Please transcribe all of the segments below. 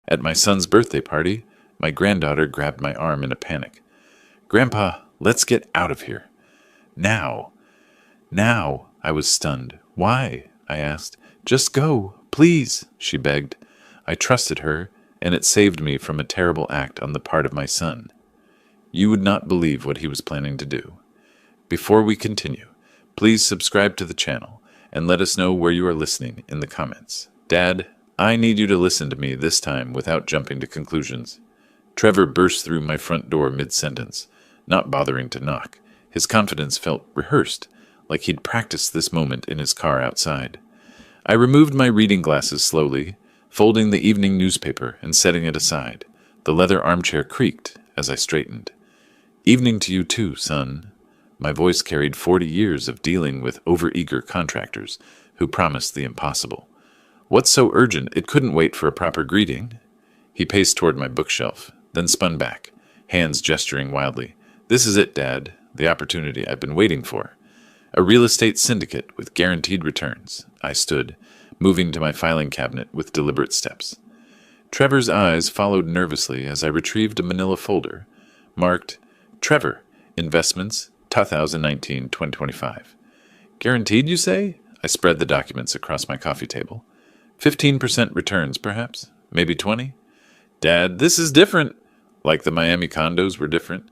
At my son's birthday party, my granddaughter grabbed my arm in a panic. "Grandpa, let's get out of here. Now." Now, I was stunned. "Why?" I asked. "Just go, please," she begged. I trusted her, and it saved me from a terrible act on the part of my son. You would not believe what he was planning to do. Before we continue, please subscribe to the channel and let us know where you are listening in the comments. Dad, I need you to listen to me this time without jumping to conclusions. Trevor burst through my front door mid-sentence, not bothering to knock. His confidence felt rehearsed, like he'd practiced this moment in his car outside. I removed my reading glasses slowly, folding the evening newspaper and setting it aside. The leather armchair creaked as I straightened. "Evening to you too, son." My voice carried 40 years of dealing with overeager contractors who promised the impossible. "What's so urgent it couldn't wait for a proper greeting?" He paced toward my bookshelf, then spun back, hands gesturing wildly. "This is it, Dad, the opportunity I've been waiting for. A real estate syndicate with guaranteed returns." I stood, moving to my filing cabinet with deliberate steps. Trevor's eyes followed nervously as I retrieved a manila folder, marked, "Trevor, Investments, 2019-2025. "Guaranteed, you say?" I spread the documents across my coffee table. 15% returns, perhaps? Maybe 20? "Dad, this is different." Like the Miami condos were different.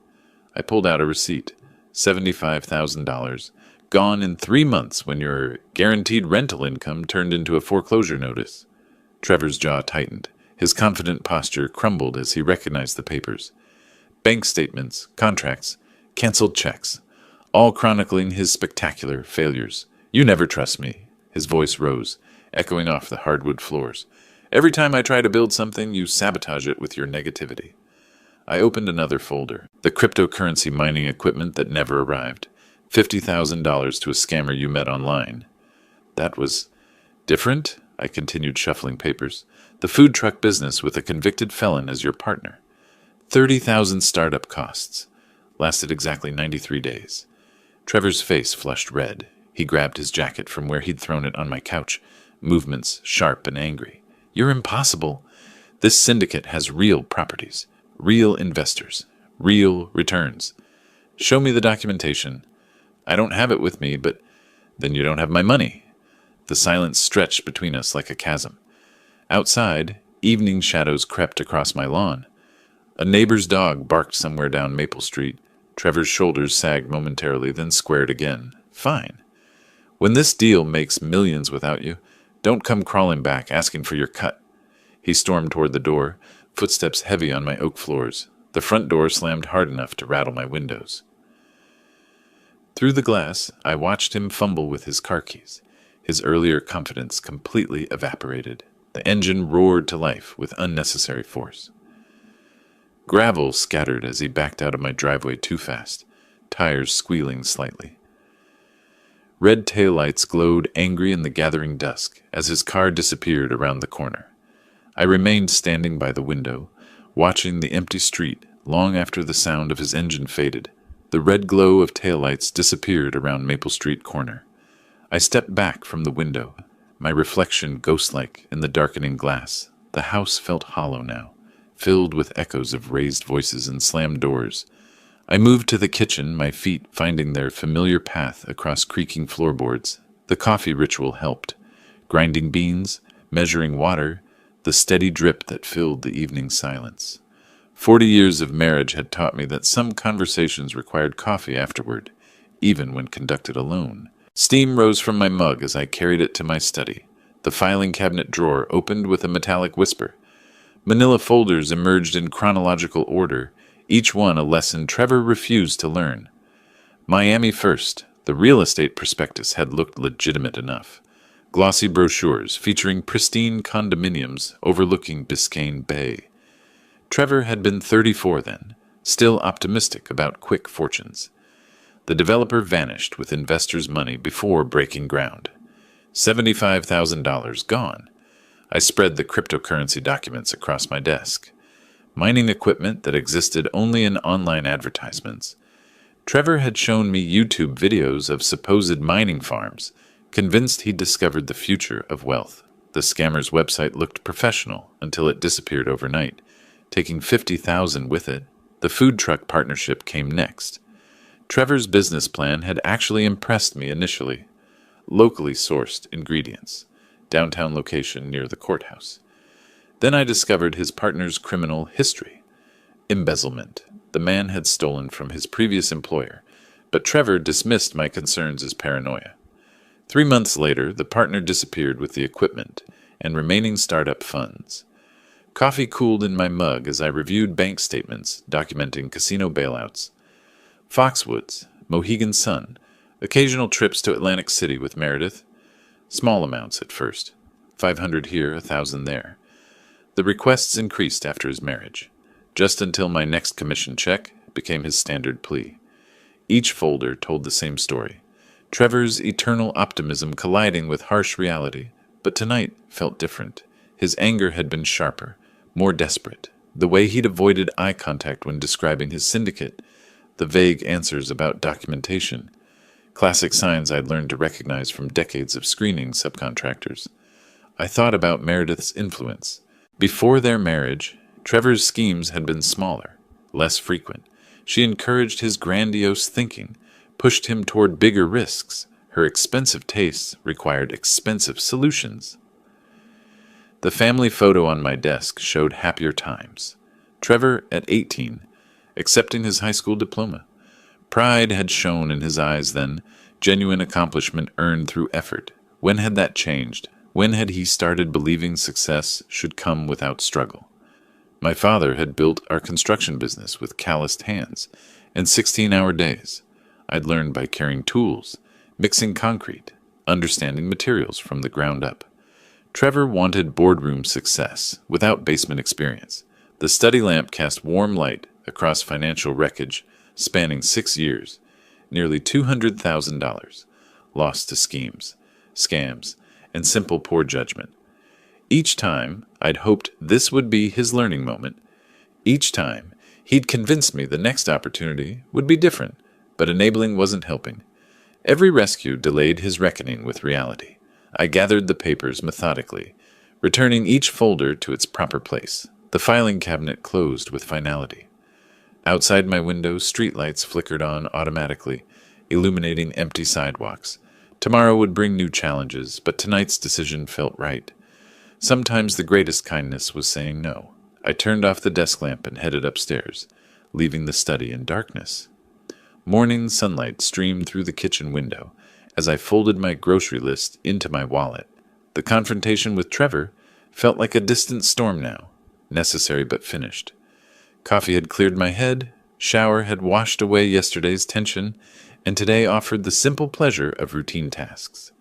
I pulled out a receipt. $75,000. Gone in 3 months when your guaranteed rental income turned into a foreclosure notice. Trevor's jaw tightened. His confident posture crumbled as he recognized the papers. Bank statements, contracts, canceled checks, all chronicling his spectacular failures. "You never trust me." His voice rose, echoing off the hardwood floors. "Every time I try to build something, you sabotage it with your negativity." I opened another folder. The cryptocurrency mining equipment that never arrived. $50,000 to a scammer you met online. That was different, I continued shuffling papers. The food truck business with a convicted felon as your partner. 30,000 startup costs. Lasted exactly 93 days. Trevor's face flushed red. He grabbed his jacket from where he'd thrown it on my couch, movements sharp and angry. "You're impossible. This syndicate has real properties, real investors, real returns. Show me the documentation." "I don't have it with me, but then you don't have my money." The silence stretched between us like a chasm. Outside, evening shadows crept across my lawn. A neighbor's dog barked somewhere down Maple Street. Trevor's shoulders sagged momentarily, then squared again. "Fine. When this deal makes millions without you, don't come crawling back asking for your cut." He stormed toward the door, footsteps heavy on my oak floors. The front door slammed hard enough to rattle my windows. Through the glass, I watched him fumble with his car keys. His earlier confidence completely evaporated. The engine roared to life with unnecessary force. Gravel scattered as he backed out of my driveway too fast, tires squealing slightly. Red taillights glowed angry in the gathering dusk as his car disappeared around the corner. I remained standing by the window, watching the empty street long after the sound of his engine faded. The red glow of taillights disappeared around Maple Street corner. I stepped back from the window, my reflection ghost-like in the darkening glass. The house felt hollow now, filled with echoes of raised voices and slammed doors. I moved to the kitchen, my feet finding their familiar path across creaking floorboards. The coffee ritual helped. Grinding beans, measuring water, the steady drip that filled the evening silence. 40 years of marriage had taught me that some conversations required coffee afterward, even when conducted alone. Steam rose from my mug as I carried it to my study. The filing cabinet drawer opened with a metallic whisper. Manila folders emerged in chronological order, each one a lesson Trevor refused to learn. Miami first. The real estate prospectus had looked legitimate enough. Glossy brochures featuring pristine condominiums overlooking Biscayne Bay. Trevor had been 34 then, still optimistic about quick fortunes. The developer vanished with investors' money before breaking ground. $75,000 gone. I spread the cryptocurrency documents across my desk. Mining equipment that existed only in online advertisements. Trevor had shown me YouTube videos of supposed mining farms, convinced he'd discovered the future of wealth. The scammer's website looked professional until it disappeared overnight, taking 50,000 with it. The food truck partnership came next. Trevor's business plan had actually impressed me initially. Locally sourced ingredients, downtown location near the courthouse. Then I discovered his partner's criminal history. Embezzlement. The man had stolen from his previous employer, but Trevor dismissed my concerns as paranoia. 3 months later, the partner disappeared with the equipment and remaining startup funds. Coffee cooled in my mug as I reviewed bank statements documenting casino bailouts. Foxwoods, Mohegan Sun, occasional trips to Atlantic City with Meredith. Small amounts at first, 500 here, 1,000 there. The requests increased after his marriage, just until my next commission check became his standard plea. Each folder told the same story. Trevor's eternal optimism colliding with harsh reality, but tonight felt different. His anger had been sharper, more desperate. The way he'd avoided eye contact when describing his syndicate, the vague answers about documentation, classic signs I'd learned to recognize from decades of screening subcontractors. I thought about Meredith's influence. Before their marriage, Trevor's schemes had been smaller, less frequent. She encouraged his grandiose thinking, pushed him toward bigger risks. Her expensive tastes required expensive solutions. The family photo on my desk showed happier times. Trevor at 18, accepting his high school diploma. Pride had shone in his eyes then, genuine accomplishment earned through effort. When had that changed? When had he started believing success should come without struggle? My father had built our construction business with calloused hands and 16-hour days. I'd learned by carrying tools, mixing concrete, understanding materials from the ground up. Trevor wanted boardroom success without basement experience. The study lamp cast warm light across financial wreckage spanning 6 years, nearly $200,000, lost to schemes, scams, and simple poor judgment. Each time, I'd hoped this would be his learning moment. Each time, he'd convinced me the next opportunity would be different, but enabling wasn't helping. Every rescue delayed his reckoning with reality. I gathered the papers methodically, returning each folder to its proper place. The filing cabinet closed with finality. Outside my window, streetlights flickered on automatically, illuminating empty sidewalks. Tomorrow would bring new challenges, but tonight's decision felt right. Sometimes the greatest kindness was saying no. I turned off the desk lamp and headed upstairs, leaving the study in darkness. Morning sunlight streamed through the kitchen window as I folded my grocery list into my wallet. The confrontation with Trevor felt like a distant storm now, necessary but finished. Coffee had cleared my head, shower had washed away yesterday's tension, and today offered the simple pleasure of routine tasks.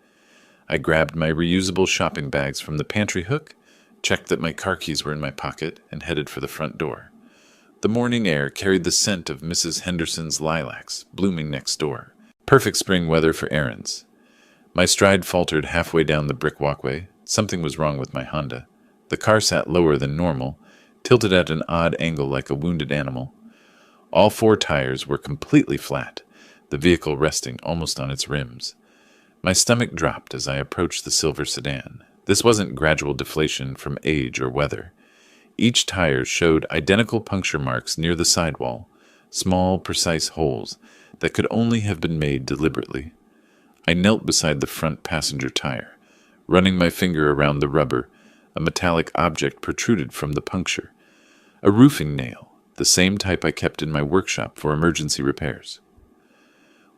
I grabbed my reusable shopping bags from the pantry hook, checked that my car keys were in my pocket, and headed for the front door. The morning air carried the scent of Mrs. Henderson's lilacs, blooming next door. Perfect spring weather for errands. My stride faltered halfway down the brick walkway. Something was wrong with my Honda. The car sat lower than normal, tilted at an odd angle like a wounded animal. All 4 tires were completely flat, the vehicle resting almost on its rims. My stomach dropped as I approached the silver sedan. This wasn't gradual deflation from age or weather. Each tire showed identical puncture marks near the sidewall, small, precise holes that could only have been made deliberately. I knelt beside the front passenger tire, running my finger around the rubber. A metallic object protruded from the puncture. A roofing nail, the same type I kept in my workshop for emergency repairs.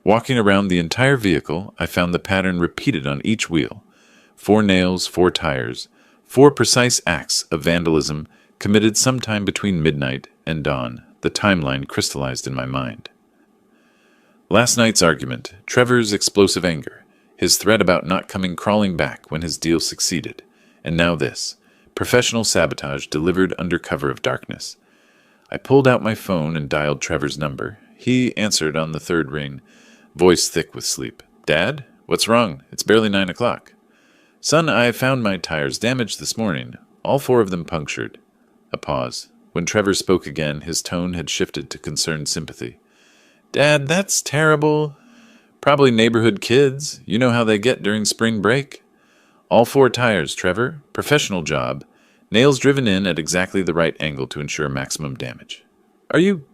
Walking around the entire vehicle, I found the pattern repeated on each wheel. 4 nails, 4 tires, 4 precise acts of vandalism committed sometime between midnight and dawn. The timeline crystallized in my mind. Last night's argument, Trevor's explosive anger, his threat about not coming crawling back when his deal succeeded, and now this, professional sabotage delivered under cover of darkness. I pulled out my phone and dialed Trevor's number. He answered on the 3rd ring, voice thick with sleep. "Dad? What's wrong? It's barely 9 o'clock. "Son, I found my tires damaged this morning, all 4 of them punctured." A pause. When Trevor spoke again, his tone had shifted to concerned sympathy. "Dad, that's terrible. Probably neighborhood kids. You know how they get during spring break." All 4 tires, Trevor. Professional job. Nails driven in at exactly the right angle to ensure maximum damage. Are you...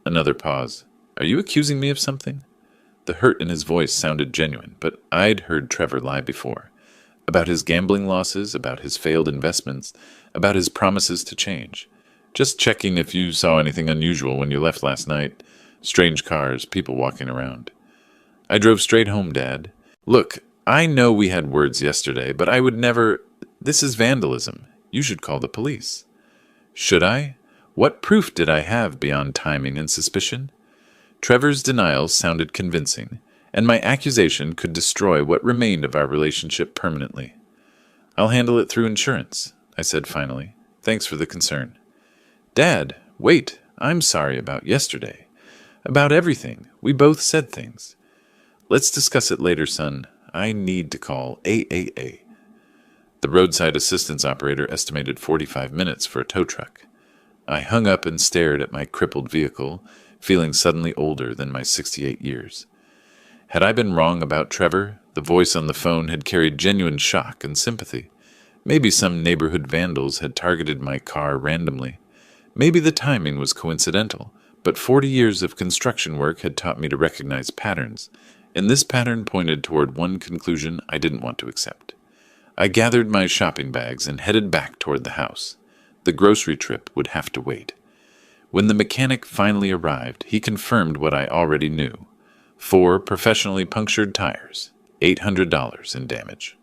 Another pause. Are you accusing me of something? The hurt in his voice sounded genuine, but I'd heard Trevor lie before. About his gambling losses, about his failed investments, about his promises to change. Just checking if you saw anything unusual when you left last night. Strange cars, people walking around. I drove straight home, Dad. Look, I know we had words yesterday, but I would never... This is vandalism. You should call the police. Should I? What proof did I have beyond timing and suspicion? Trevor's denials sounded convincing, and my accusation could destroy what remained of our relationship permanently. I'll handle it through insurance, I said finally. Thanks for the concern. Dad, wait, I'm sorry about yesterday. About everything. We both said things. Let's discuss it later, son. I need to call AAA. The roadside assistance operator estimated 45 minutes for a tow truck. I hung up and stared at my crippled vehicle, feeling suddenly older than my 68 years. Had I been wrong about Trevor? The voice on the phone had carried genuine shock and sympathy. Maybe some neighborhood vandals had targeted my car randomly. Maybe the timing was coincidental, but 40 years of construction work had taught me to recognize patterns, and this pattern pointed toward one conclusion I didn't want to accept. I gathered my shopping bags and headed back toward the house. The grocery trip would have to wait. When the mechanic finally arrived, he confirmed what I already knew. 4 professionally punctured tires, $800 in damage.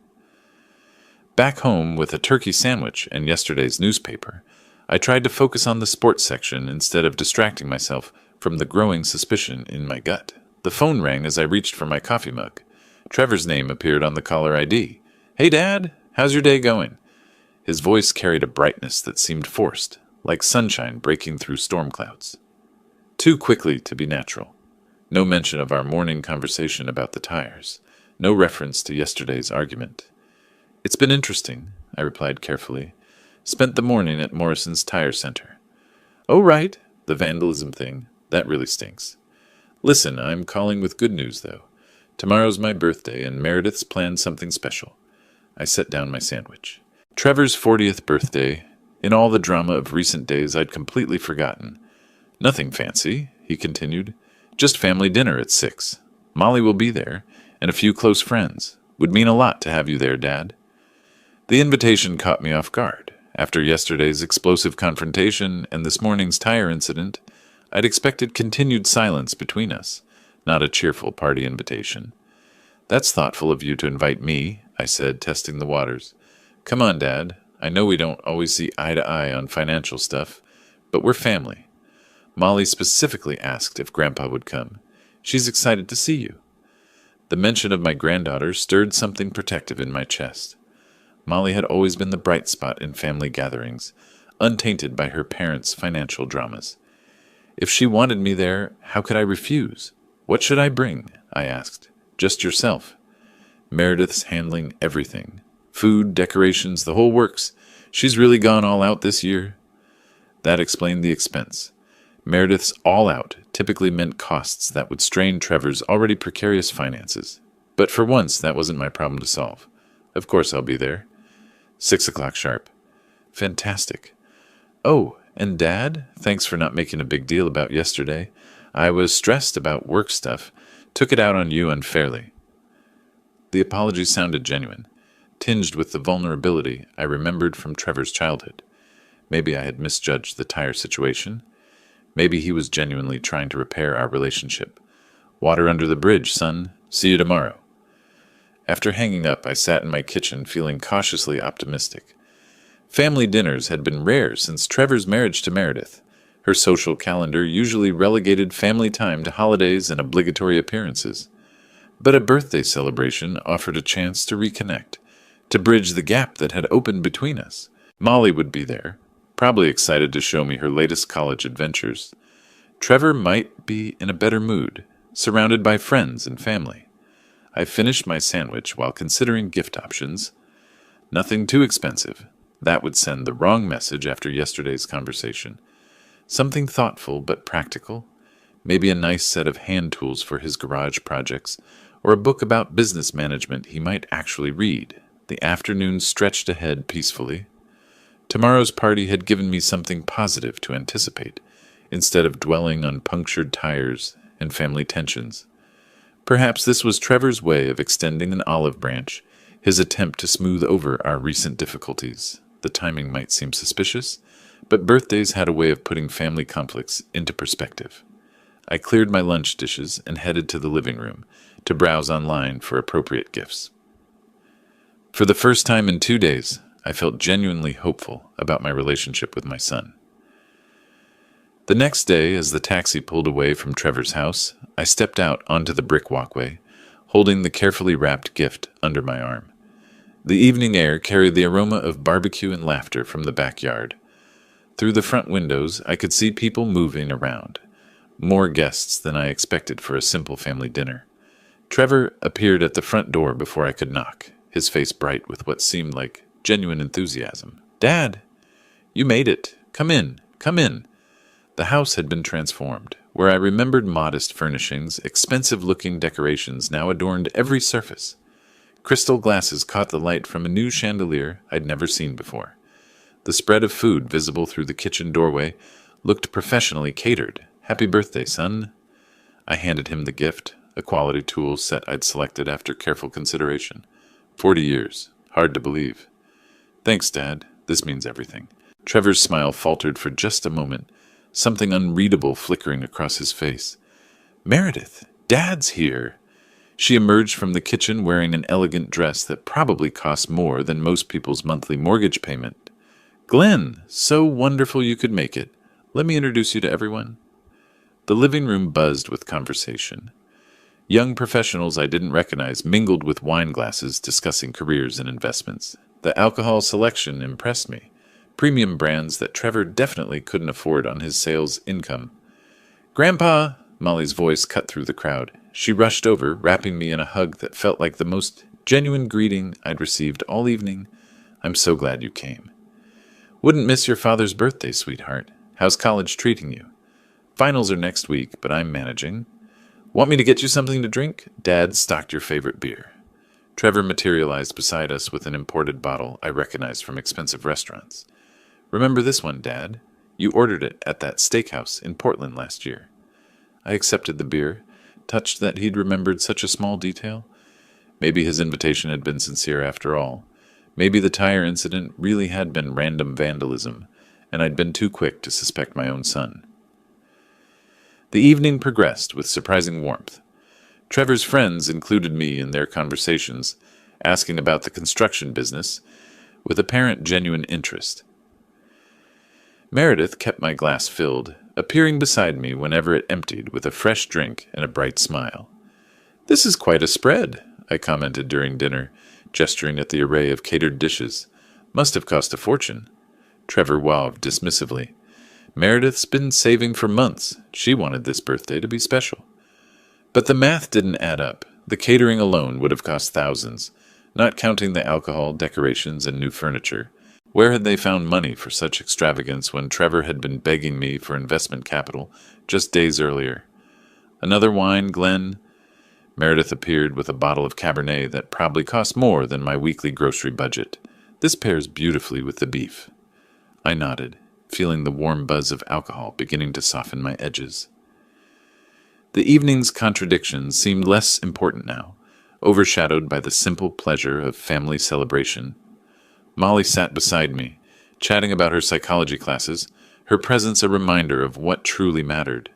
Back home with a turkey sandwich and yesterday's newspaper, I tried to focus on the sports section instead of distracting myself from the growing suspicion in my gut. The phone rang as I reached for my coffee mug. Trevor's name appeared on the caller ID. Hey, Dad, how's your day going? His voice carried a brightness that seemed forced, like sunshine breaking through storm clouds. Too quickly to be natural. No mention of our morning conversation about the tires. No reference to yesterday's argument. It's been interesting, I replied carefully. Spent the morning at Morrison's Tire Center. Oh, right, the vandalism thing. That really stinks. Listen, I'm calling with good news, though. Tomorrow's my birthday, and Meredith's planned something special. I set down my sandwich. Trevor's 40th birthday. In all the drama of recent days, I'd completely forgotten. Nothing fancy, he continued. Just family dinner at 6. Molly will be there, and a few close friends. Would mean a lot to have you there, Dad. The invitation caught me off guard. After yesterday's explosive confrontation and this morning's tire incident, I'd expected continued silence between us, not a cheerful party invitation. That's thoughtful of you to invite me, I said, testing the waters. Come on, Dad. I know we don't always see eye to eye on financial stuff, but we're family. Molly specifically asked if Grandpa would come. She's excited to see you. The mention of my granddaughter stirred something protective in my chest. Molly had always been the bright spot in family gatherings, untainted by her parents' financial dramas. If she wanted me there, how could I refuse? What should I bring? I asked. Just yourself. Meredith's handling everything. Food, decorations, the whole works. She's really gone all out this year. That explained the expense. Meredith's all out typically meant costs that would strain Trevor's already precarious finances. But for once, that wasn't my problem to solve. Of course I'll be there. 6 o'clock sharp. Fantastic. Oh, and Dad, thanks for not making a big deal about yesterday. I was stressed about work stuff. Took it out on you unfairly. The apology sounded genuine, tinged with the vulnerability I remembered from Trevor's childhood. Maybe I had misjudged the tire situation. Maybe he was genuinely trying to repair our relationship. Water under the bridge, son. See you tomorrow. After hanging up, I sat in my kitchen feeling cautiously optimistic. Family dinners had been rare since Trevor's marriage to Meredith. Her social calendar usually relegated family time to holidays and obligatory appearances. But a birthday celebration offered a chance to reconnect, to bridge the gap that had opened between us. Molly would be there, probably excited to show me her latest college adventures. Trevor might be in a better mood, surrounded by friends and family. I finished my sandwich while considering gift options. Nothing too expensive. That would send the wrong message after yesterday's conversation. Something thoughtful but practical. Maybe a nice set of hand tools for his garage projects, or a book about business management he might actually read. The afternoon stretched ahead peacefully. Tomorrow's party had given me something positive to anticipate, instead of dwelling on punctured tires and family tensions. Perhaps this was Trevor's way of extending an olive branch, his attempt to smooth over our recent difficulties. The timing might seem suspicious, but birthdays had a way of putting family conflicts into perspective. I cleared my lunch dishes and headed to the living room to browse online for appropriate gifts. For the first time in 2 days, I felt genuinely hopeful about my relationship with my son. The next day, as the taxi pulled away from Trevor's house, I stepped out onto the brick walkway, holding the carefully wrapped gift under my arm. The evening air carried the aroma of barbecue and laughter from the backyard. Through the front windows, I could see people moving around. More guests than I expected for a simple family dinner. Trevor appeared at the front door before I could knock, his face bright with what seemed like genuine enthusiasm. "Dad, you made it. Come in, come in." The house had been transformed. Where I remembered modest furnishings, expensive-looking decorations now adorned every surface. Crystal glasses caught the light from a new chandelier I'd never seen before. The spread of food visible through the kitchen doorway looked professionally catered. "Happy birthday, son." I handed him the gift, a quality tool set I'd selected after careful consideration. 40 years. Hard to believe. "Thanks, Dad. This means everything." Trevor's smile faltered for just a moment, something unreadable flickering across his face. "Meredith, Dad's here." She emerged from the kitchen wearing an elegant dress that probably cost more than most people's monthly mortgage payment. "Glenn, so wonderful you could make it. Let me introduce you to everyone." The living room buzzed with conversation. Young professionals I didn't recognize mingled with wine glasses discussing careers and investments. The alcohol selection impressed me. Premium brands that Trevor definitely couldn't afford on his sales income. "Grandpa!" Molly's voice cut through the crowd. She rushed over, wrapping me in a hug that felt like the most genuine greeting I'd received all evening. "I'm so glad you came." "Wouldn't miss your father's birthday, sweetheart. How's college treating you?" "Finals are next week, but I'm managing." "Want me to get you something to drink?" "Dad stocked your favorite beer." Trevor materialized beside us with an imported bottle I recognized from expensive restaurants. "Remember this one, Dad? You ordered it at that steakhouse in Portland last year." I accepted the beer, touched that he'd remembered such a small detail. Maybe his invitation had been sincere after all. Maybe the tire incident really had been random vandalism, and I'd been too quick to suspect my own son. The evening progressed with surprising warmth. Trevor's friends included me in their conversations, asking about the construction business, with apparent genuine interest. Meredith kept my glass filled, appearing beside me whenever it emptied with a fresh drink and a bright smile. "This is quite a spread," I commented during dinner, gesturing at the array of catered dishes. "Must have cost a fortune." Trevor waved dismissively. "Meredith's been saving for months. She wanted this birthday to be special." But the math didn't add up. The catering alone would have cost thousands, not counting the alcohol, decorations, and new furniture. Where had they found money for such extravagance when Trevor had been begging me for investment capital just days earlier? "Another wine, Glenn?" Meredith appeared with a bottle of Cabernet that probably cost more than my weekly grocery budget. "This pairs beautifully with the beef." I nodded, feeling the warm buzz of alcohol beginning to soften my edges. The evening's contradictions seemed less important now, overshadowed by the simple pleasure of family celebration. Molly sat beside me, chatting about her psychology classes, her presence a reminder of what truly mattered.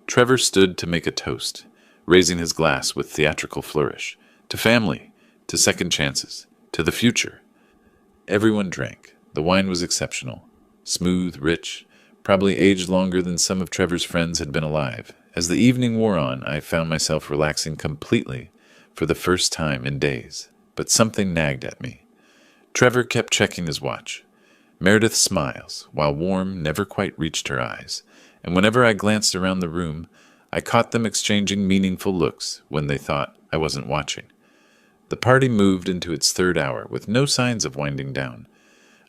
Trevor stood to make a toast, raising his glass with theatrical flourish. To family, to second chances, to the future. Everyone drank. The wine was exceptional. Smooth, rich, probably aged longer than some of Trevor's friends had been alive. As the evening wore on, I found myself relaxing completely for the first time in days. But something nagged at me. Trevor kept checking his watch. Meredith's smiles, while warm, never quite reached her eyes, and whenever I glanced around the room, I caught them exchanging meaningful looks when they thought I wasn't watching. The party moved into its third hour with no signs of winding down.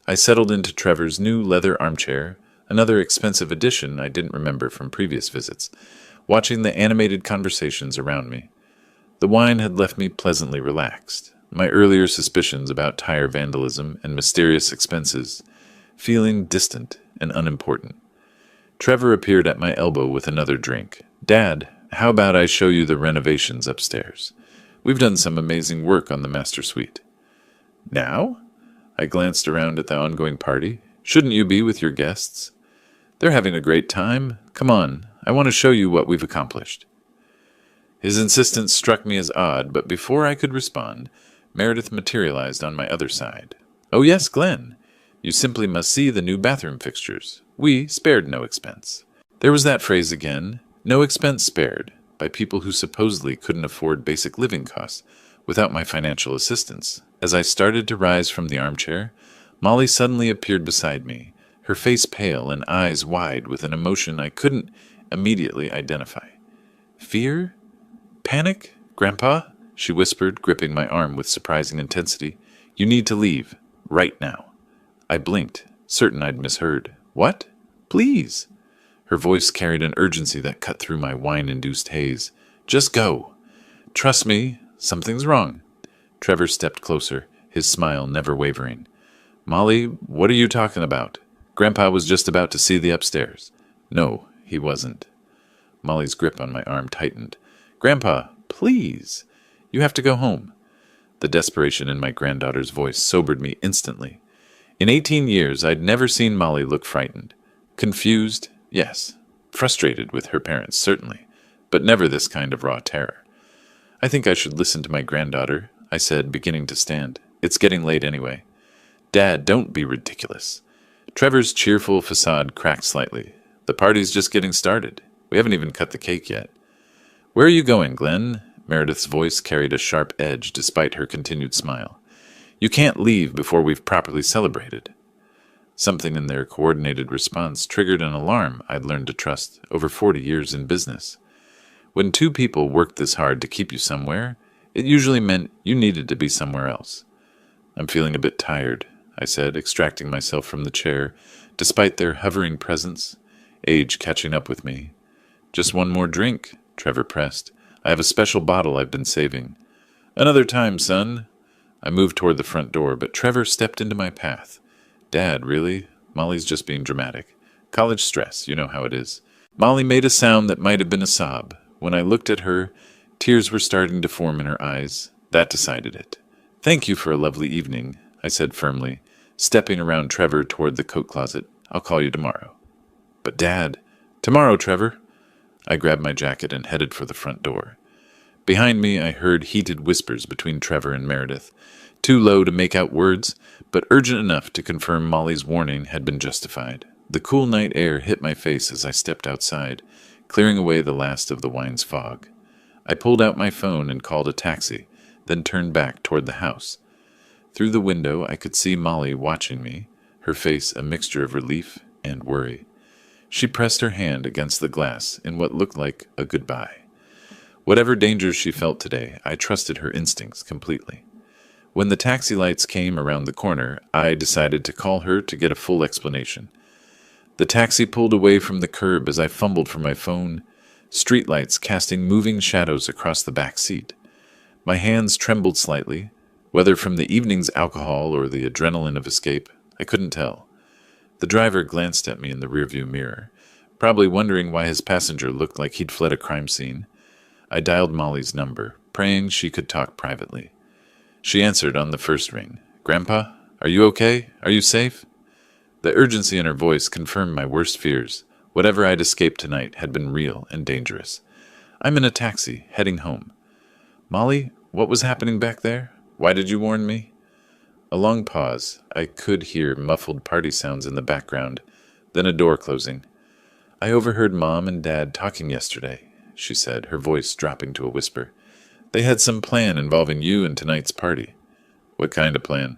I settled into Trevor's new leather armchair, another expensive addition I didn't remember from previous visits, watching the animated conversations around me. The wine had left me pleasantly relaxed. My earlier suspicions about tire vandalism and mysterious expenses feeling distant and unimportant. Trevor appeared at my elbow with another drink. Dad, how about I show you the renovations upstairs? We've done some amazing work on the master suite. Now? I glanced around at the ongoing party. Shouldn't you be with your guests? They're having a great time. Come on, I want to show you what we've accomplished. His insistence struck me as odd, but before I could respond, Meredith materialized on my other side. Oh yes, Glenn. You simply must see the new bathroom fixtures. We spared no expense. There was that phrase again, no expense spared, by people who supposedly couldn't afford basic living costs without my financial assistance. As I started to rise from the armchair, Molly suddenly appeared beside me, her face pale and eyes wide with an emotion I couldn't immediately identify. Fear? Panic? Grandpa? She whispered, gripping my arm with surprising intensity. You need to leave. Right now. I blinked, certain I'd misheard. What? Please. Her voice carried an urgency that cut through my wine-induced haze. Just go. Trust me, something's wrong. Trevor stepped closer, his smile never wavering. Molly, what are you talking about? Grandpa was just about to see the upstairs. No, he wasn't. Molly's grip on my arm tightened. Grandpa, please. You have to go home. The desperation in my granddaughter's voice sobered me instantly. In 18 years, I'd never seen Molly look frightened. Confused, yes. Frustrated with her parents, certainly. But never this kind of raw terror. I think I should listen to my granddaughter, I said, beginning to stand. It's getting late anyway. Dad, don't be ridiculous. Trevor's cheerful facade cracked slightly. The party's just getting started. We haven't even cut the cake yet. Where are you going, Glenn? Meredith's voice carried a sharp edge despite her continued smile. You can't leave before we've properly celebrated. Something in their coordinated response triggered an alarm I'd learned to trust over 40 years in business. When two people worked this hard to keep you somewhere, it usually meant you needed to be somewhere else. I'm feeling a bit tired, I said, extracting myself from the chair, despite their hovering presence, age catching up with me. Just one more drink, Trevor pressed. I have a special bottle I've been saving. Another time, son. I moved toward the front door, but Trevor stepped into my path. Dad, really? Molly's just being dramatic. College stress, you know how it is. Molly made a sound that might have been a sob. When I looked at her, tears were starting to form in her eyes. That decided it. Thank you for a lovely evening, I said firmly, stepping around Trevor toward the coat closet. I'll call you tomorrow. But Dad, tomorrow, Trevor. I grabbed my jacket and headed for the front door. Behind me, I heard heated whispers between Trevor and Meredith, too low to make out words, but urgent enough to confirm Molly's warning had been justified. The cool night air hit my face as I stepped outside, clearing away the last of the wine's fog. I pulled out my phone and called a taxi, then turned back toward the house. Through the window, I could see Molly watching me, her face a mixture of relief and worry. She pressed her hand against the glass in what looked like a goodbye. Whatever dangers she felt today, I trusted her instincts completely. When the taxi lights came around the corner, I decided to call her to get a full explanation. The taxi pulled away from the curb as I fumbled for my phone, streetlights casting moving shadows across the back seat. My hands trembled slightly, whether from the evening's alcohol or the adrenaline of escape, I couldn't tell. The driver glanced at me in the rearview mirror, probably wondering why his passenger looked like he'd fled a crime scene. I dialed Molly's number, praying she could talk privately. She answered on the first ring. Grandpa, are you okay? Are you safe? The urgency in her voice confirmed my worst fears. Whatever I'd escaped tonight had been real and dangerous. I'm in a taxi, heading home. Molly, what was happening back there? Why did you warn me? A long pause. I could hear muffled party sounds in the background, then a door closing. I overheard Mom and Dad talking yesterday, she said, her voice dropping to a whisper. They had some plan involving you and tonight's party. What kind of plan?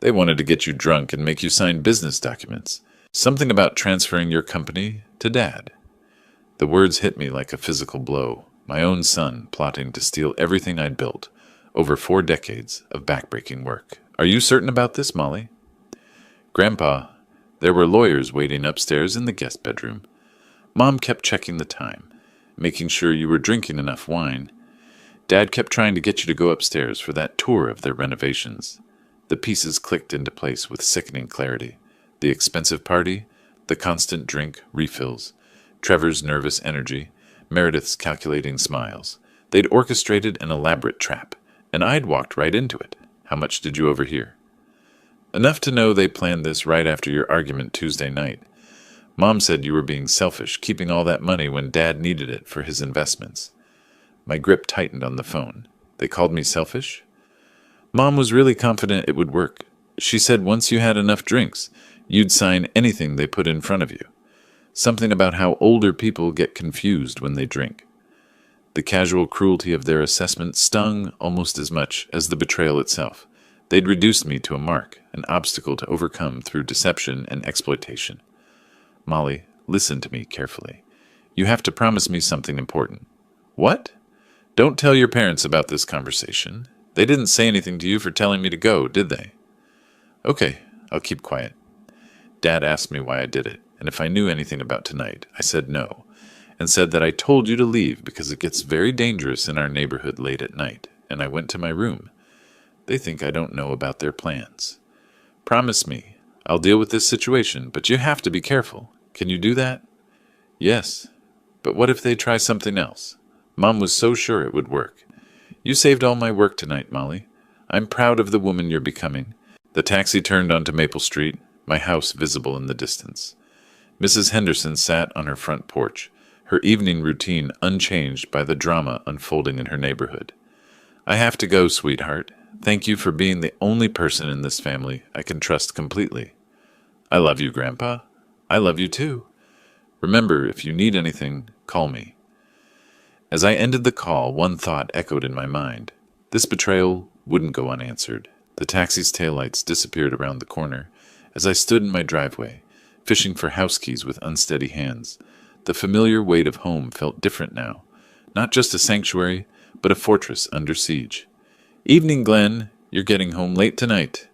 They wanted to get you drunk and make you sign business documents. Something about transferring your company to Dad. The words hit me like a physical blow. My own son plotting to steal everything I'd built, over 4 decades of backbreaking work. Are you certain about this, Molly? Grandpa, there were lawyers waiting upstairs in the guest bedroom. Mom kept checking the time, making sure you were drinking enough wine. Dad kept trying to get you to go upstairs for that tour of their renovations. The pieces clicked into place with sickening clarity. The expensive party, the constant drink refills, Trevor's nervous energy, Meredith's calculating smiles. They'd orchestrated an elaborate trap, and I'd walked right into it. How much did you overhear? Enough to know they planned this right after your argument Tuesday night. Mom said you were being selfish, keeping all that money when Dad needed it for his investments. My grip tightened on the phone. They called me selfish? Mom was really confident it would work. She said once you had enough drinks, you'd sign anything they put in front of you. Something about how older people get confused when they drink. The casual cruelty of their assessment stung almost as much as the betrayal itself. They'd reduced me to a mark, an obstacle to overcome through deception and exploitation. Molly, listen to me carefully. You have to promise me something important. What? Don't tell your parents about this conversation. They didn't say anything to you for telling me to go, did they? Okay, I'll keep quiet. Dad asked me why I did it, and if I knew anything about tonight. I said no, and said that I told you to leave because it gets very dangerous in our neighborhood late at night, and I went to my room. They think I don't know about their plans. Promise me, I'll deal with this situation, but you have to be careful. Can you do that? Yes, but what if they try something else? Mom was so sure it would work. You saved all my work tonight, Molly. I'm proud of the woman you're becoming. The taxi turned onto Maple Street, my house visible in the distance. Mrs. Henderson sat on her front porch, her evening routine unchanged by the drama unfolding in her neighborhood. I have to go, sweetheart. Thank you for being the only person in this family I can trust completely. I love you, Grandpa. I love you too. Remember, if you need anything, call me. As I ended the call, one thought echoed in my mind. This betrayal wouldn't go unanswered. The taxi's taillights disappeared around the corner as I stood in my driveway, fishing for house keys with unsteady hands. The familiar weight of home felt different now. Not just a sanctuary, but a fortress under siege. Evening, Glenn. You're getting home late tonight.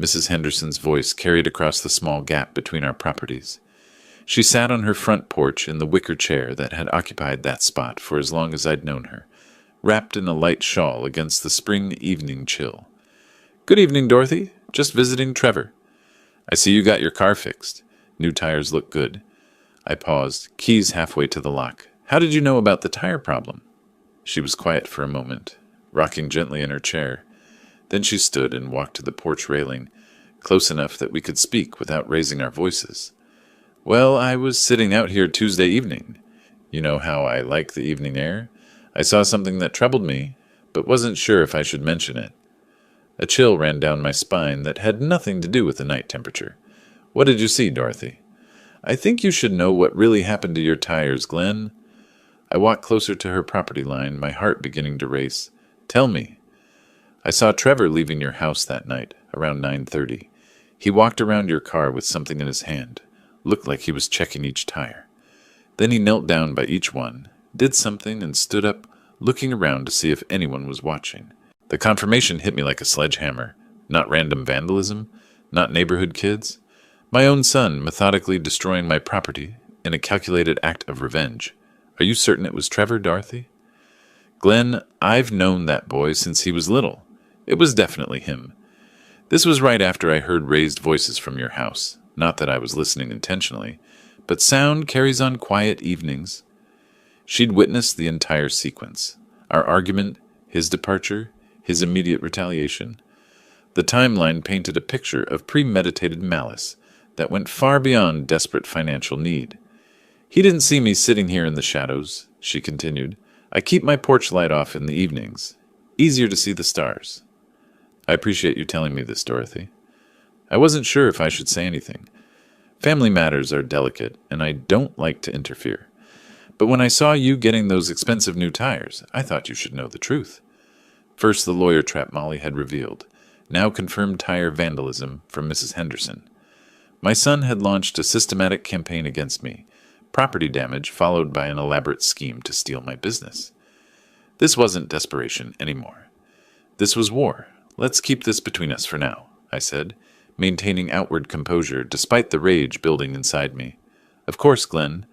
Mrs. Henderson's voice carried across the small gap between our properties. She sat on her front porch in the wicker chair that had occupied that spot for as long as I'd known her, wrapped in a light shawl against the spring evening chill. Good evening, Dorothy. Just visiting Trevor. I see you got your car fixed. New tires look good. I paused, keys halfway to the lock. How did you know about the tire problem? She was quiet for a moment, rocking gently in her chair. Then she stood and walked to the porch railing, close enough that we could speak without raising our voices. Well, I was sitting out here Tuesday evening. You know how I like the evening air? I saw something that troubled me, but wasn't sure if I should mention it. A chill ran down my spine that had nothing to do with the night temperature. What did you see, Dorothy? I think you should know what really happened to your tires, Glenn. I walked closer to her property line, my heart beginning to race. Tell me. I saw Trevor leaving your house that night, around 9:30. He walked around your car with something in his hand. Looked like he was checking each tire. Then he knelt down by each one, did something, and stood up, looking around to see if anyone was watching. The confirmation hit me like a sledgehammer. Not random vandalism, not neighborhood kids. My own son methodically destroying my property in a calculated act of revenge. Are you certain it was Trevor, Dorothy? Glenn, I've known that boy since he was little. It was definitely him. This was right after I heard raised voices from your house. Not that I was listening intentionally, but sound carries on quiet evenings. She'd witnessed the entire sequence. Our argument, his departure, his immediate retaliation. The timeline painted a picture of premeditated malice that went far beyond desperate financial need. He didn't see me sitting here in the shadows, she continued. I keep my porch light off in the evenings. Easier to see the stars. I appreciate you telling me this, Dorothy. I wasn't sure if I should say anything. Family matters are delicate, and I don't like to interfere. But when I saw you getting those expensive new tires, I thought you should know the truth. First, the lawyer trap Molly had revealed. Now confirmed tire vandalism from Mrs. Henderson. My son had launched a systematic campaign against me. Property damage followed by an elaborate scheme to steal my business. This wasn't desperation anymore. This was war. Let's keep this between us for now, I said, maintaining outward composure despite the rage building inside me. Of course, Glenn,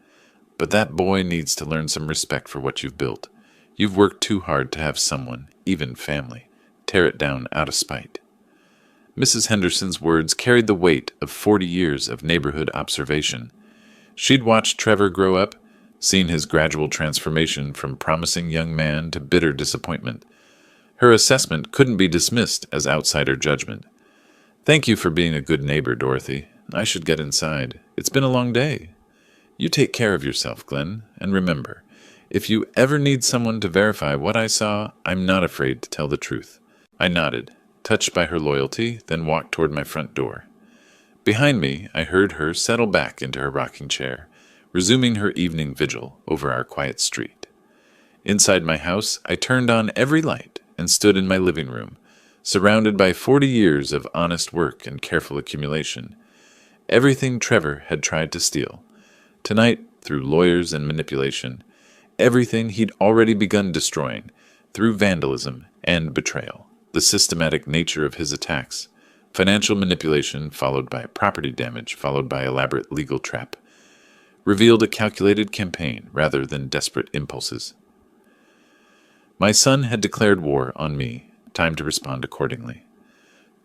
but that boy needs to learn some respect for what you've built. You've worked too hard to have someone, even family, tear it down out of spite. Mrs. Henderson's words carried the weight of 40 years of neighborhood observation. She'd watched Trevor grow up, seen his gradual transformation from promising young man to bitter disappointment. Her assessment couldn't be dismissed as outsider judgment. "Thank you for being a good neighbor, Dorothy. I should get inside. It's been a long day. You take care of yourself, Glenn, and remember, if you ever need someone to verify what I saw, I'm not afraid to tell the truth." I nodded, touched by her loyalty, then walked toward my front door. Behind me, I heard her settle back into her rocking chair, resuming her evening vigil over our quiet street. Inside my house, I turned on every light and stood in my living room, surrounded by 40 years of honest work and careful accumulation. Everything Trevor had tried to steal. Tonight, through lawyers and manipulation, everything he'd already begun destroying, through vandalism and betrayal. The systematic nature of his attacks, financial manipulation followed by property damage followed by elaborate legal trap, revealed a calculated campaign rather than desperate impulses. My son had declared war on me, time to respond accordingly.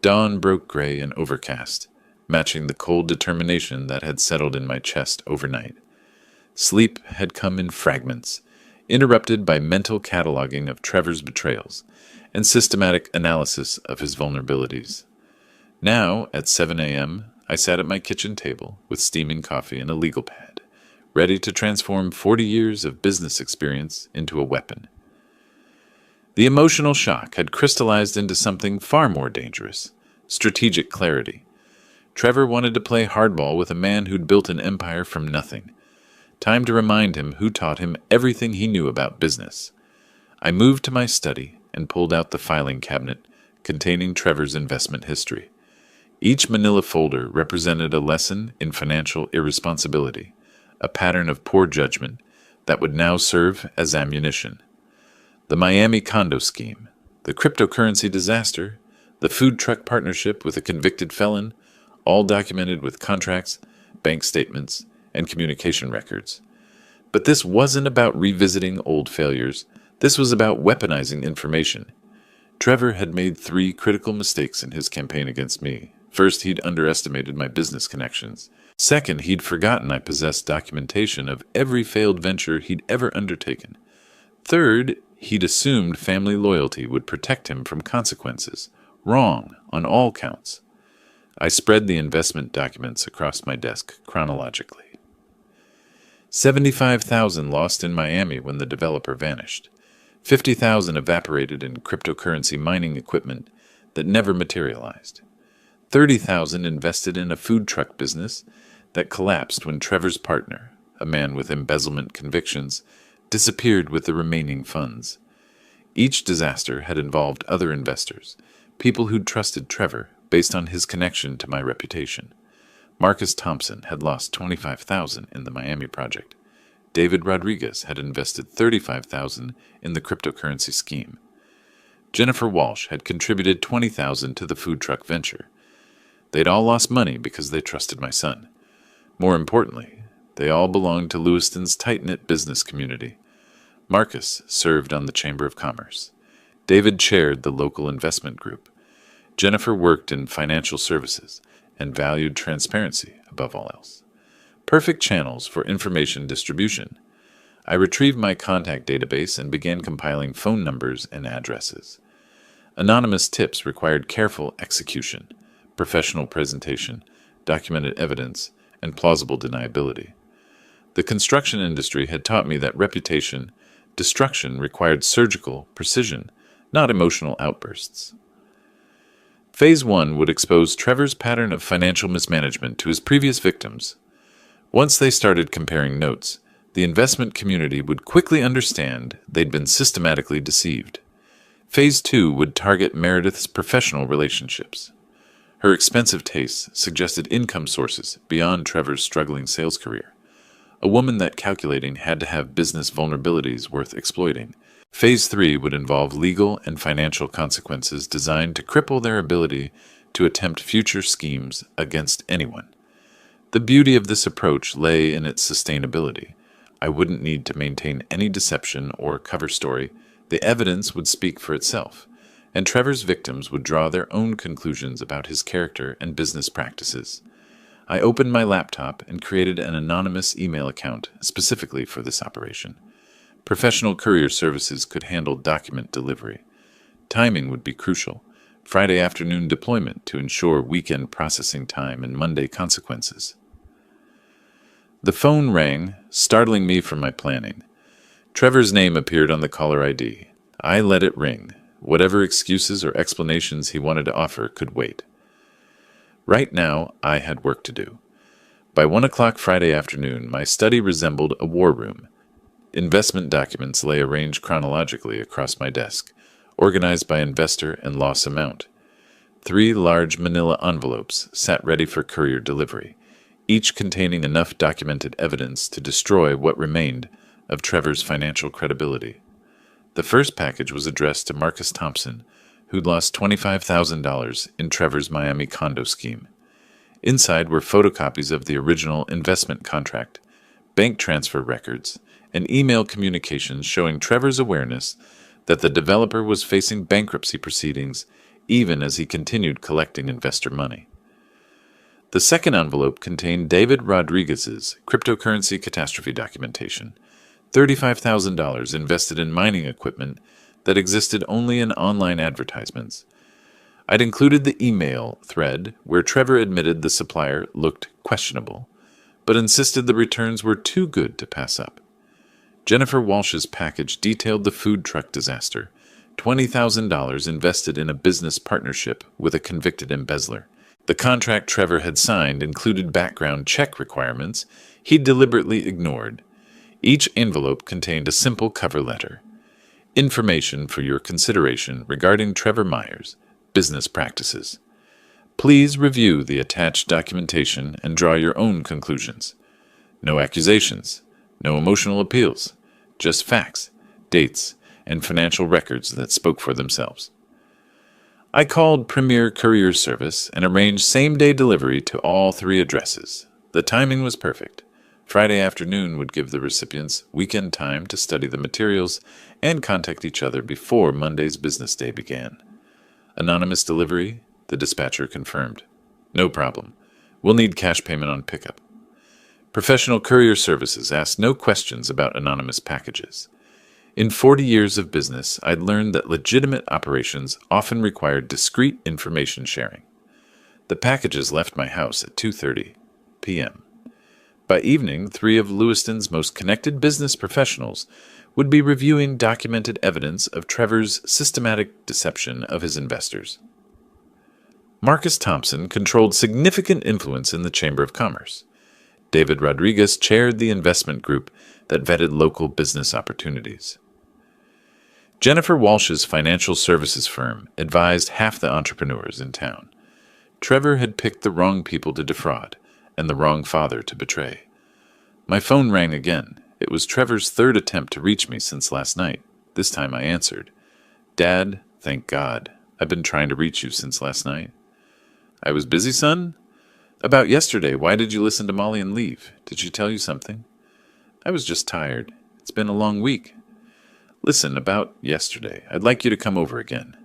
Dawn broke gray and overcast, matching the cold determination that had settled in my chest overnight. Sleep had come in fragments, interrupted by mental cataloging of Trevor's betrayals and systematic analysis of his vulnerabilities. Now, at 7 a.m., I sat at my kitchen table with steaming coffee and a legal pad, ready to transform 40 years of business experience into a weapon. The emotional shock had crystallized into something far more dangerous: strategic clarity. Trevor wanted to play hardball with a man who'd built an empire from nothing. Time to remind him who taught him everything he knew about business. I moved to my study and pulled out the filing cabinet containing Trevor's investment history. Each manila folder represented a lesson in financial irresponsibility, a pattern of poor judgment that would now serve as ammunition. The Miami condo scheme, the cryptocurrency disaster, the food truck partnership with a convicted felon, all documented with contracts, bank statements, and communication records. But this wasn't about revisiting old failures. This was about weaponizing information. Trevor had made 3 critical mistakes in his campaign against me. First, he'd underestimated my business connections. Second, he'd forgotten I possessed documentation of every failed venture he'd ever undertaken. Third, he'd assumed family loyalty would protect him from consequences. Wrong on all counts. I spread the investment documents across my desk chronologically. $75,000 lost in Miami when the developer vanished. $50,000 evaporated in cryptocurrency mining equipment that never materialized. $30,000 invested in a food truck business that collapsed when Trevor's partner, a man with embezzlement convictions, disappeared with the remaining funds. Each disaster had involved other investors, people who'd trusted Trevor based on his connection to my reputation. Marcus Thompson had lost $25,000 in the Miami project. David Rodriguez had invested $35,000 in the cryptocurrency scheme. Jennifer Walsh had contributed $20,000 to the food truck venture. They'd all lost money because they trusted my son. More importantly, they all belonged to Lewiston's tight-knit business community. Marcus served on the Chamber of Commerce. David chaired the local investment group. Jennifer worked in financial services and valued transparency above all else. Perfect channels for information distribution. I retrieved my contact database and began compiling phone numbers and addresses. Anonymous tips required careful execution, professional presentation, documented evidence, and plausible deniability. The construction industry had taught me that reputation destruction required surgical precision, not emotional outbursts. Phase 1 would expose Trevor's pattern of financial mismanagement to his previous victims. Once they started comparing notes, the investment community would quickly understand they'd been systematically deceived. Phase 2 would target Meredith's professional relationships. Her expensive tastes suggested income sources beyond Trevor's struggling sales career. A woman that calculating had to have business vulnerabilities worth exploiting. Phase 3 would involve legal and financial consequences designed to cripple their ability to attempt future schemes against anyone. The beauty of this approach lay in its sustainability. I wouldn't need to maintain any deception or cover story. The evidence would speak for itself, and Trevor's victims would draw their own conclusions about his character and business practices. I opened my laptop and created an anonymous email account specifically for this operation. Professional courier services could handle document delivery. Timing would be crucial. Friday afternoon deployment to ensure weekend processing time and Monday consequences. The phone rang, startling me from my planning. Trevor's name appeared on the caller ID. I let it ring. Whatever excuses or explanations he wanted to offer could wait. Right now, I had work to do. By 1 o'clock Friday afternoon, my study resembled a war room. Investment documents lay arranged chronologically across my desk, organized by investor and loss amount. 3 large manila envelopes sat ready for courier delivery, each containing enough documented evidence to destroy what remained of Trevor's financial credibility. The first package was addressed to Marcus Thompson, who'd lost $25,000 in Trevor's Miami condo scheme. Inside were photocopies of the original investment contract, bank transfer records, and email communications showing Trevor's awareness that the developer was facing bankruptcy proceedings even as he continued collecting investor money. The second envelope contained David Rodriguez's cryptocurrency catastrophe documentation, $35,000 invested in mining equipment that existed only in online advertisements. I'd included the email thread where Trevor admitted the supplier looked questionable, but insisted the returns were too good to pass up. Jennifer Walsh's package detailed the food truck disaster, $20,000 invested in a business partnership with a convicted embezzler. The contract Trevor had signed included background check requirements he deliberately ignored. Each envelope contained a simple cover letter. Information for your consideration regarding Trevor Myers' business practices. Please review the attached documentation and draw your own conclusions. No accusations, no emotional appeals, just facts, dates, and financial records that spoke for themselves. I called Premier Courier Service and arranged same-day delivery to all 3 addresses. The timing was perfect. Friday afternoon would give the recipients weekend time to study the materials and contact each other before Monday's business day began. Anonymous delivery, the dispatcher confirmed. No problem. We'll need cash payment on pickup. Professional courier services asked no questions about anonymous packages. In 40 years of business, I'd learned that legitimate operations often required discreet information sharing. The packages left my house at 2:30 p.m. By evening, 3 of Lewiston's most connected business professionals would be reviewing documented evidence of Trevor's systematic deception of his investors. Marcus Thompson controlled significant influence in the Chamber of Commerce. David Rodriguez chaired the investment group that vetted local business opportunities. Jennifer Walsh's financial services firm advised half the entrepreneurs in town. Trevor had picked the wrong people to defraud and the wrong father to betray. My phone rang again. It was Trevor's 3rd attempt to reach me since last night. This time I answered. Dad, thank God. I've been trying to reach you since last night. I was busy, son? About yesterday, why did you listen to Molly and leave? Did she tell you something? I was just tired. It's been a long week. Listen, about yesterday, I'd like you to come over again.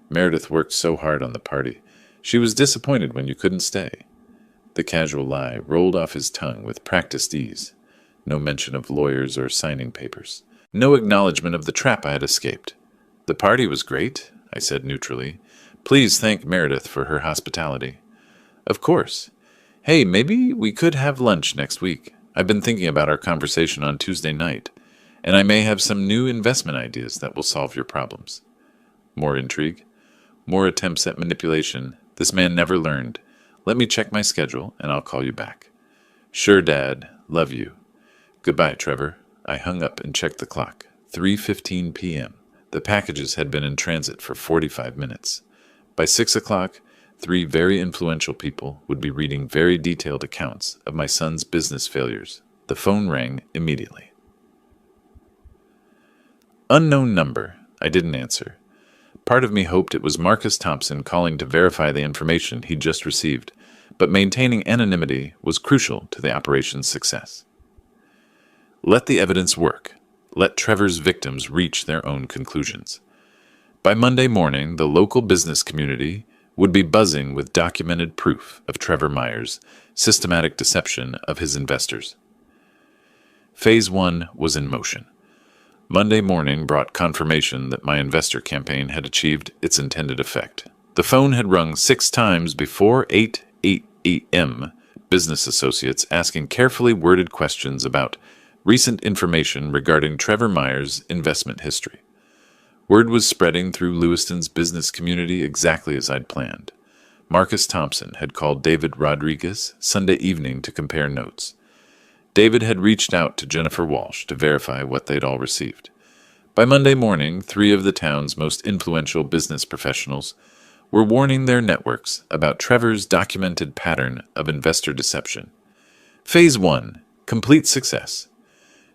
Meredith worked so hard on the party. She was disappointed when you couldn't stay. The casual lie rolled off his tongue with practiced ease. No mention of lawyers or signing papers. No acknowledgement of the trap I had escaped. The party was great, I said neutrally. Please thank Meredith for her hospitality. Of course. Hey, maybe we could have lunch next week. I've been thinking about our conversation on Tuesday night, and I may have some new investment ideas that will solve your problems. More intrigue. More attempts at manipulation. This man never learned. Let me check my schedule, and I'll call you back. Sure, Dad. Love you. Goodbye, Trevor. I hung up and checked the clock. 3:15 p.m. The packages had been in transit for 45 minutes. By 6 o'clock, 3 very influential people would be reading very detailed accounts of my son's business failures. The phone rang immediately. Unknown number. I didn't answer. Part of me hoped it was Marcus Thompson calling to verify the information he'd just received, but maintaining anonymity was crucial to the operation's success. Let the evidence work. Let Trevor's victims reach their own conclusions. By Monday morning, the local business community would be buzzing with documented proof of Trevor Myers' systematic deception of his investors. Phase 1 was in motion. Monday morning brought confirmation that my investor campaign had achieved its intended effect. The phone had rung 6 times before 8 a.m., business associates asking carefully worded questions about recent information regarding Trevor Myers' investment history. Word was spreading through Lewiston's business community exactly as I'd planned. Marcus Thompson had called David Rodriguez Sunday evening to compare notes. David had reached out to Jennifer Walsh to verify what they'd all received. By Monday morning, 3 of the town's most influential business professionals were warning their networks about Trevor's documented pattern of investor deception. Phase 1, complete success.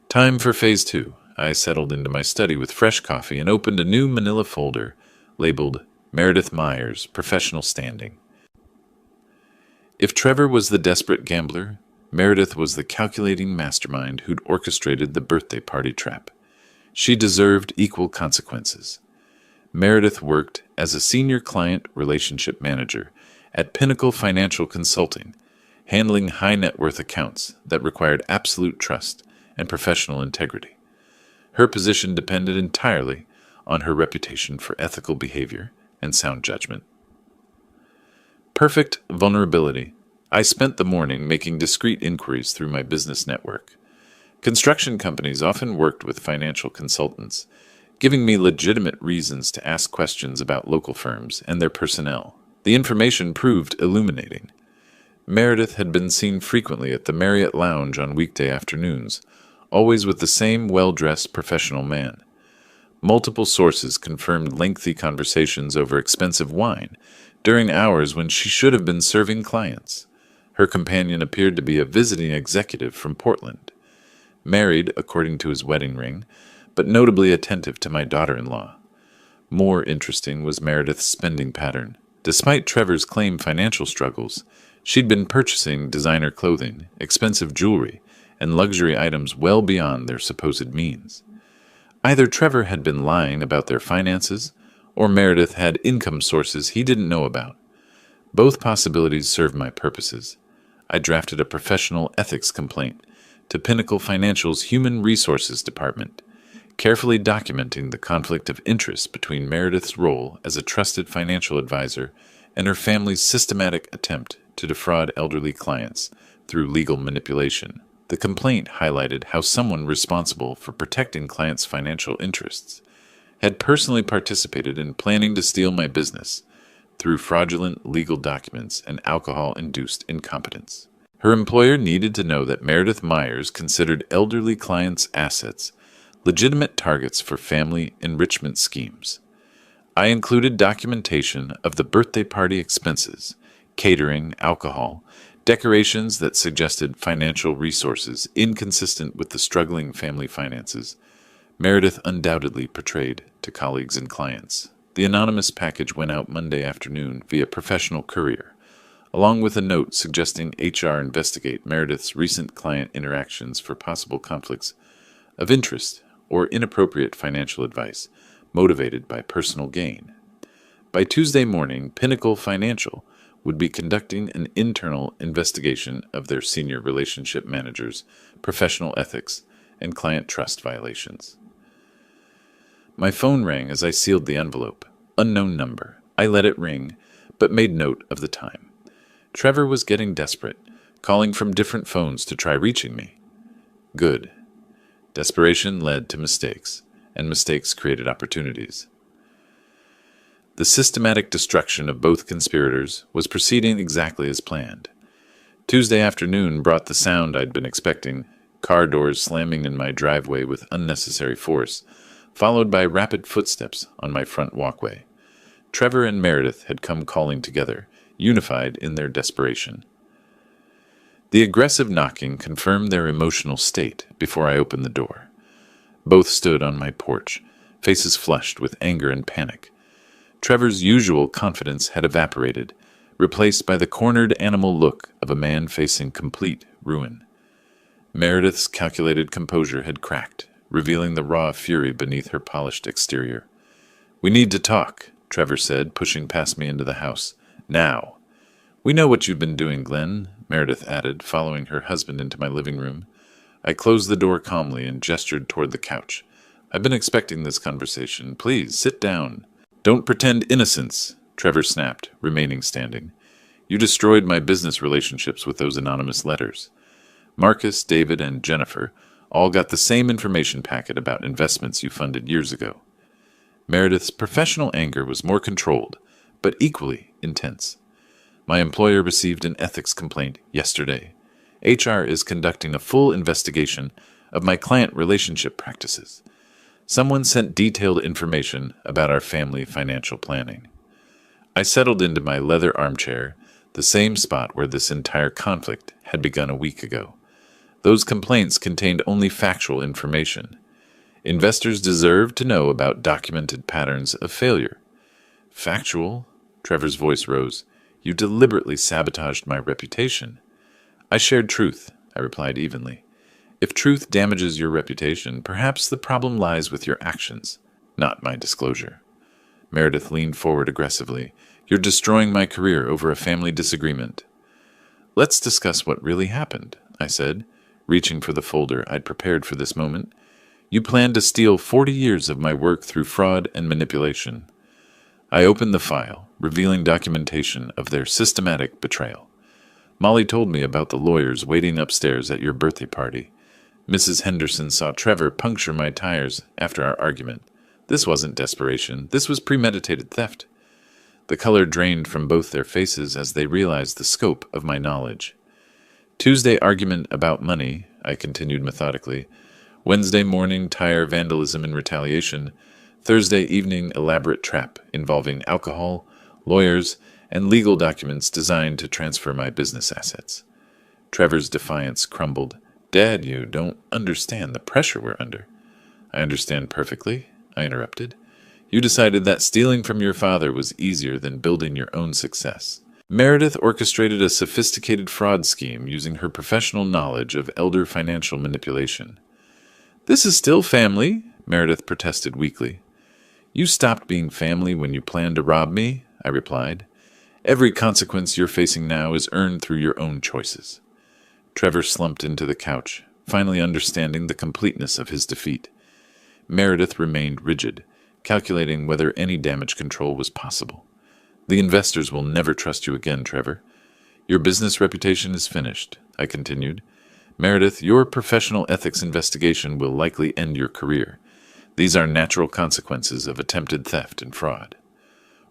Time for Phase 2. I settled into my study with fresh coffee and opened a new manila folder labeled Meredith Myers, Professional Standing. If Trevor was the desperate gambler, Meredith was the calculating mastermind who'd orchestrated the birthday party trap. She deserved equal consequences. Meredith worked as a senior client relationship manager at Pinnacle Financial Consulting, handling high net worth accounts that required absolute trust and professional integrity. Her position depended entirely on her reputation for ethical behavior and sound judgment. Perfect vulnerability. I spent the morning making discreet inquiries through my business network. Construction companies often worked with financial consultants, giving me legitimate reasons to ask questions about local firms and their personnel. The information proved illuminating. Meredith had been seen frequently at the Marriott Lounge on weekday afternoons, always with the same well-dressed professional man. Multiple sources confirmed lengthy conversations over expensive wine during hours when she should have been serving clients. Her companion appeared to be a visiting executive from Portland, married according to his wedding ring, but notably attentive to my daughter-in-law. More interesting was Meredith's spending pattern. Despite Trevor's claimed financial struggles, she'd been purchasing designer clothing, expensive jewelry, and luxury items well beyond their supposed means. Either Trevor had been lying about their finances, or Meredith had income sources he didn't know about. Both possibilities served my purposes. I drafted a professional ethics complaint to Pinnacle Financial's Human Resources Department, carefully documenting the conflict of interest between Meredith's role as a trusted financial advisor and her family's systematic attempt to defraud elderly clients through legal manipulation. The complaint highlighted how someone responsible for protecting clients' financial interests had personally participated in planning to steal my business through fraudulent legal documents and alcohol-induced incompetence. Her employer needed to know that Meredith Myers considered elderly clients' assets legitimate targets for family enrichment schemes. I included documentation of the birthday party expenses, catering, alcohol, decorations that suggested financial resources inconsistent with the struggling family finances Meredith undoubtedly portrayed to colleagues and clients. The anonymous package went out Monday afternoon via professional courier, along with a note suggesting HR investigate Meredith's recent client interactions for possible conflicts of interest or inappropriate financial advice motivated by personal gain. By Tuesday morning, Pinnacle Financial would be conducting an internal investigation of their senior relationship managers' professional ethics and client trust violations. My phone rang as I sealed the envelope. Unknown number. I let it ring, but made note of the time. Trevor was getting desperate, calling from different phones to try reaching me. Good. Desperation led to mistakes, and mistakes created opportunities. The systematic destruction of both conspirators was proceeding exactly as planned. Tuesday afternoon brought the sound I'd been expecting, car doors slamming in my driveway with unnecessary force, followed by rapid footsteps on my front walkway. Trevor and Meredith had come calling together, unified in their desperation. The aggressive knocking confirmed their emotional state before I opened the door. Both stood on my porch, faces flushed with anger and panic. Trevor's usual confidence had evaporated, replaced by the cornered animal look of a man facing complete ruin. Meredith's calculated composure had cracked, revealing the raw fury beneath her polished exterior. "We need to talk," Trevor said, pushing past me into the house. "Now." "We know what you've been doing, Glenn," Meredith added, following her husband into my living room. I closed the door calmly and gestured toward the couch. "I've been expecting this conversation. Please, sit down." "Don't pretend innocence," Trevor snapped, remaining standing. "You destroyed my business relationships with those anonymous letters. Marcus, David, and Jennifer all got the same information packet about investments you funded years ago." Meredith's professional anger was more controlled, but equally intense. "My employer received an ethics complaint yesterday. HR is conducting a full investigation of my client relationship practices. Someone sent detailed information about our family financial planning." I settled into my leather armchair, the same spot where this entire conflict had begun a week ago. Those complaints contained only factual information. Investors deserved to know about documented patterns of failure. "Factual?" Trevor's voice rose. "You deliberately sabotaged my reputation." "I shared truth," I replied evenly. "If truth damages your reputation, perhaps the problem lies with your actions, not my disclosure." Meredith leaned forward aggressively. "You're destroying my career over a family disagreement." "Let's discuss what really happened," I said, reaching for the folder I'd prepared for this moment. "You planned to steal 40 years of my work through fraud and manipulation." I opened the file, revealing documentation of their systematic betrayal. "Molly told me about the lawyers waiting upstairs at your birthday party. Mrs. Henderson saw Trevor puncture my tires after our argument. This wasn't desperation. This was premeditated theft." The color drained from both their faces as they realized the scope of my knowledge. "Tuesday argument about money," I continued methodically. "Wednesday morning tire vandalism and retaliation. Thursday evening elaborate trap involving alcohol, lawyers, and legal documents designed to transfer my business assets." Trevor's defiance crumbled. "Dad, you don't understand the pressure we're under." "I understand perfectly," I interrupted. "You decided that stealing from your father was easier than building your own success." Meredith orchestrated a sophisticated fraud scheme using her professional knowledge of elder financial manipulation. "This is still family," Meredith protested weakly. "You stopped being family when you planned to rob me," I replied. "Every consequence you're facing now is earned through your own choices." Trevor slumped into the couch, finally understanding the completeness of his defeat. Meredith remained rigid, calculating whether any damage control was possible. "The investors will never trust you again, Trevor. Your business reputation is finished," I continued. "Meredith, your professional ethics investigation will likely end your career. These are natural consequences of attempted theft and fraud."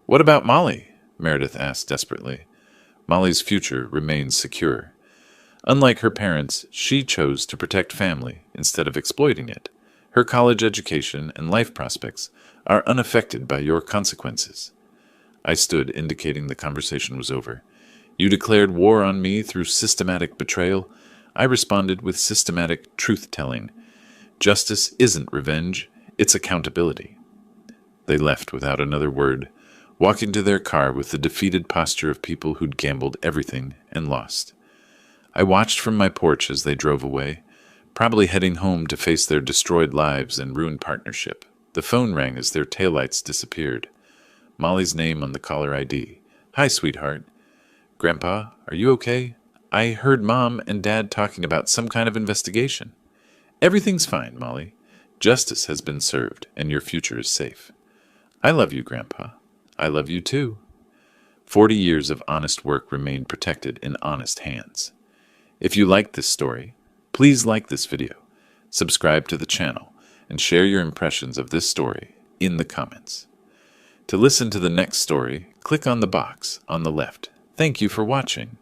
"What about Molly?" Meredith asked desperately. "Molly's future remains secure. Unlike her parents, she chose to protect family instead of exploiting it. Her college education and life prospects are unaffected by your consequences." I stood, indicating the conversation was over. "You declared war on me through systematic betrayal. I responded with systematic truth-telling. Justice isn't revenge, it's accountability." They left without another word, walking to their car with the defeated posture of people who'd gambled everything and lost. I watched from my porch as they drove away, probably heading home to face their destroyed lives and ruined partnership. The phone rang as their taillights disappeared. Molly's name on the caller ID. "Hi, sweetheart." "Grandpa, are you okay? I heard Mom and Dad talking about some kind of investigation." "Everything's fine, Molly. Justice has been served, and your future is safe." "I love you, Grandpa. I love you too." 40 years of honest work remained protected in honest hands. If you liked this story, please like this video, subscribe to the channel, and share your impressions of this story in the comments. To listen to the next story, click on the box on the left. Thank you for watching.